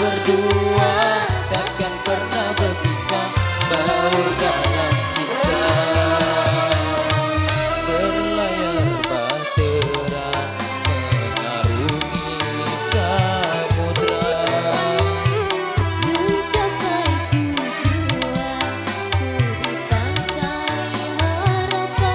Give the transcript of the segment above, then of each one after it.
berdua takkan pernah berpisah, baur dalam cinta. Berlayar bahtera mengarungi samudra, mencapai tujuan di pantai harapan.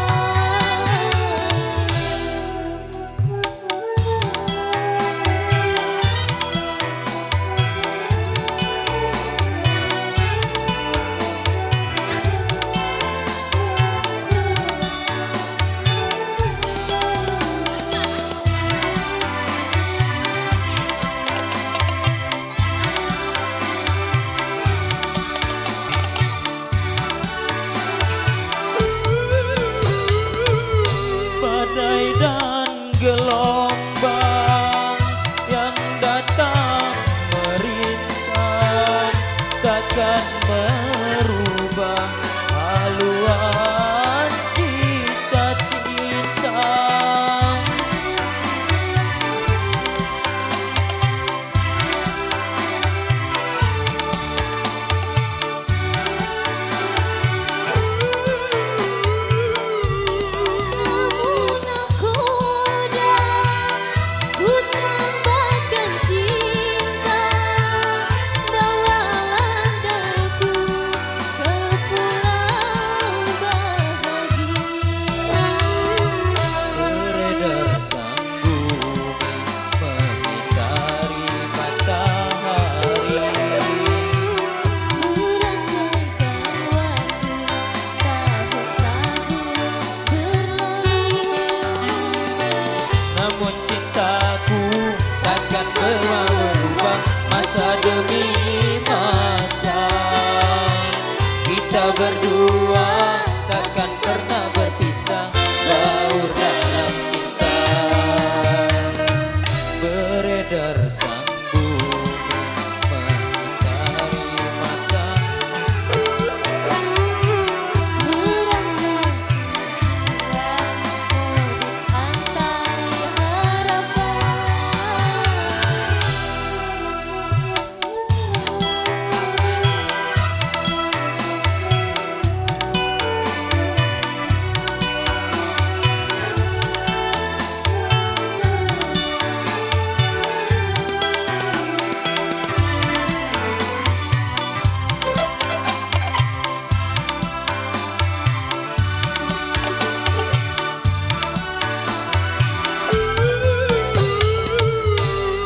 Badai dan gelombang yang datang merintang takkan merubah haluan cita-cita. Namun nakoda ku tambahkan cinta, bawalah daku ke pulau bahagia. Beredar sang bumi mengitari matahari, Merangkaikan waktu tahun-tahun berlalu. namun cintaku takkan pernah berubah masa demi masa. Kita berdua takkan pernah berpisah, baur dalam cinta. Beredar sang bumi mengitari matahari,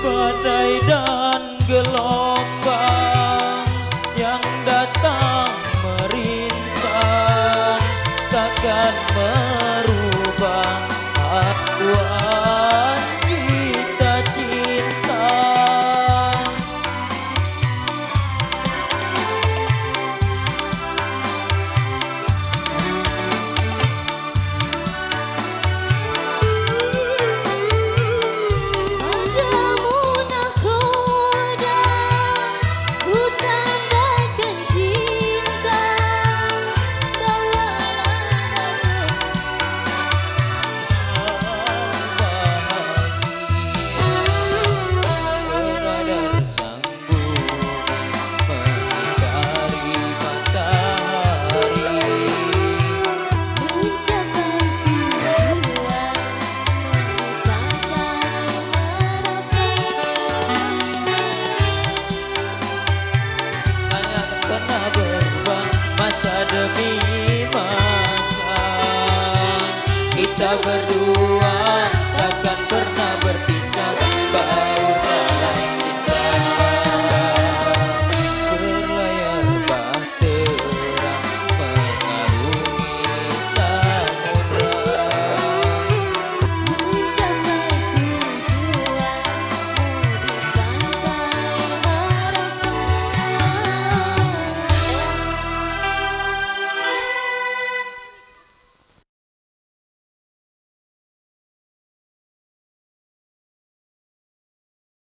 badai dan gelombang yang datang merintang takkan merubah haluan cita-cita. Padamu nakoda ku tambahkan cinta, bawalah Beredar sang bumi mengitari matahari, mencapai tujuan di pantai harapan. takkan pernah berubah masa demi masa. Kita berdua